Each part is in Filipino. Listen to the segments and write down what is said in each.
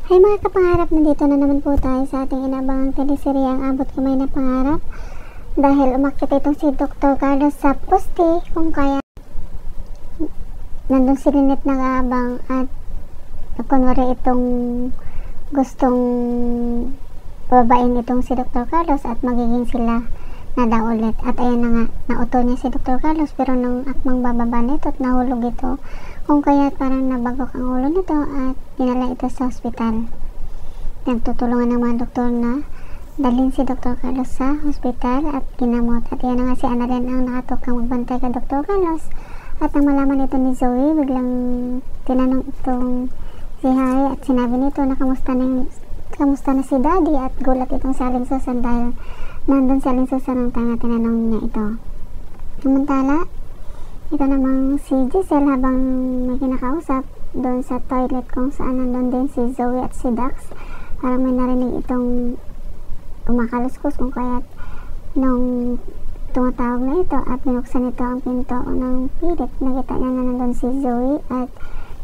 Hay mga kapangarap, nandito na naman po tayo sa ating inabangang teleserye ang Abot Kamay na Pangarap. Dahil umakyat itong si Dr. Carlos sa poste, kung kaya nandun si Lynette nag-aabang at kunwari itong gustong babain itong si Dr. Carlos at magiging sila na daw ulit. At ayan na nga, nauto niya si Dr. Carlos pero nang akmang bababa nito at nahulog ito, kung kaya parang nabagok ang ulo nito at dinala ito sa ospital. Nagtutulungan ng mga doktor na dalhin si Dr. Carlos sa ospital at ginamot. At yan na nga si Annalyn ang nakatukang magbantay kay Dr. Carlos. At nang malaman ito ni Zoe, biglang tinanong itong si Harry at sinabi nito na kamusta na si Daddy, at gulat itong si Aling Susan dahil nandun si Aling Susan ng time na tinanong niya ito. Samantala, ito namang si Giselle habang may kinakausap doon sa toilet kung saan nandun din si Zoe at si Dax. Parang may narinig itong kumakaluskos kung kaya nung tumatawag na ito at binuksan ito ang pinto ng pilit, nakita niya na nandun si Zoe at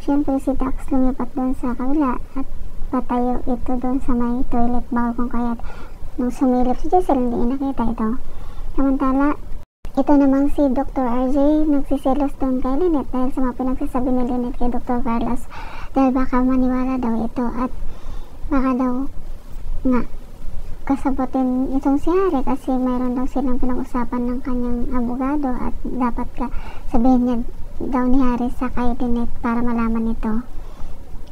syempre si Dax lumipat doon sa kabila at patayo ito doon sa may toilet bowl kung kaya nung sumilip si Giselle hindi nakita ito. Samantala, ito namang si Dr. RJ nagsiselos doon kay Lynette dahil sa mga pinagsasabi ni Lynette kay Dr. Carlos dahil baka maniwala daw ito at baka daw nga kasabutin itong si Harry kasi mayroon daw silang pinag-usapan ng kanyang abogado at dapat ka sabihin niya daw ni Harry sa kay Lynette para malaman ito.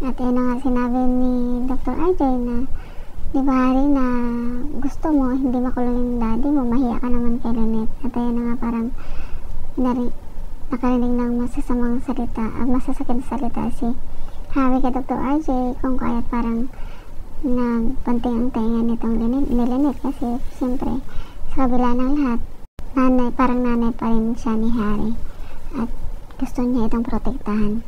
At yun nga sinabi ni Dr. RJ na di ba Harry na gusto mo hindi makulong yung daddy mo, mahiya ka naman kay Lynette. At ayun na nga parang nakarinig ng masasamang salita, masasakit na salita si Harry kay Dr. RJ kung kaya parang nagpanting ang tainga nitong Lynette kasi siyempre sa kabila ng lahat parang nanay pa rin siya ni Harry at gusto niya itong protektahan.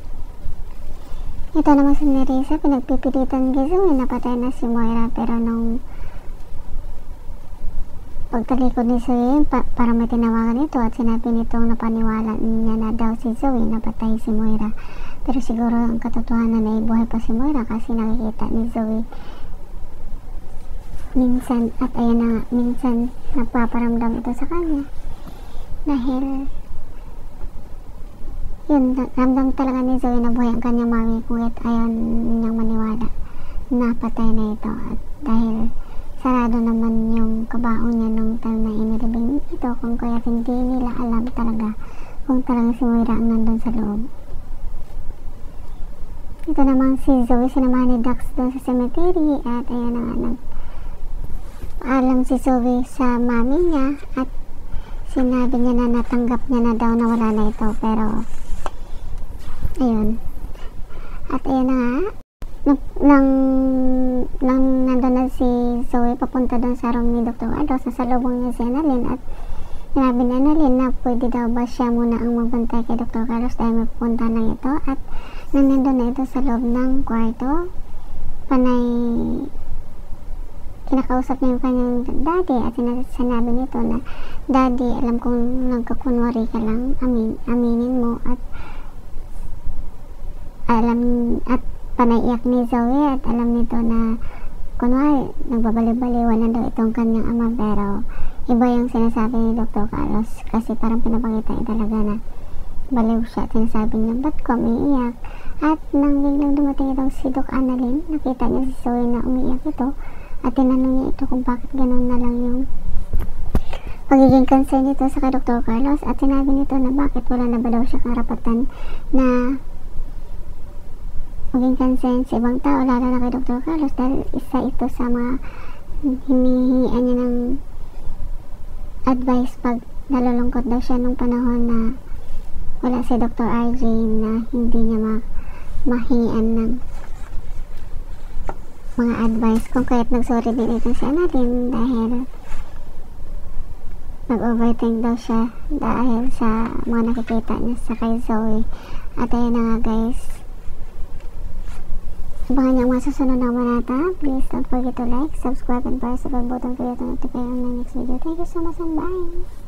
Ito naman si Nerissa, pinagpipilitan kay Zoe, napatay na si Moira pero nung pagtalikod ni Zoe para may tinawagan ito at sinabi nitong napaniwala niya na daw si Zoe napatay si Moira, pero siguro ang katotohanan ay buhay pa si Moira kasi nakikita ni Zoe minsan at ayan na minsan nagpaparamdam ito sa kanya dahil yun, ramdam talaga ni Zoe na buhay ang kanyang mami kuwit ayaw niyang maniwala na patay na ito at dahil sarado naman yung kabaong niya nung time na inilibing ito kung kaya hindi nila alam talaga kung talaga si Moira ang nandun sa loob. Ito naman si Zoe, sinamahan ni Dax doon sa cemetery at ayan na nga alam si Zoe sa mami niya at sinabi niya na natanggap niya na daw na wala na ito pero ayun. At ayun na nga nang nandun na si Zoe papunta doon sa room ni Dr. Carlos, nasalubong niya si Annalyn at sinabi ni Annalyn na pwede daw ba siya muna ang magbantay kay Dr. Carlos dahil may pupunta na ito at nang nandun na ito sa loob ng kwarto panay kinakausap niya yung kanyang daddy at sinabi nito na daddy, alam kong nagkakunwari ka lang, aminin mo at panaiyak ni Zoe at alam nito na kunwari nagbabali-baliwan na daw itong kanyang ama pero iba yung sinasabi ni Dr. Carlos kasi parang pinapakita niya talaga na baliw siya at sinasabi niya ba't ko umiiyak at nang biglang dumating itong si Doc Annalyn nakita niya si Zoe na umiiyak ito at tinanong niya ito kung bakit ganoon na lang yung pagiging concern nito sa kay Dr. Carlos at sinabi nito na bakit wala na ba daw siya karapatan na maging concern sa ibang tao lalo na kay Dr. Carlos dahil isa ito sa mga hinihingian niya ng advice pag nalulungkot daw siya nung panahon na wala si Dr. RJ na hindi niya mahingian ng mga advice kung kaya't nagsorry din ito si Annalyn dahil nag-overthink daw siya dahil sa mga nakikita niya sa kay Zoe. At ayun na nga guys, abangan niyo ang mga susunod na manata. Please don't forget to like, subscribe and press the bell button for you to notify on my next video. Thank you so much and bye!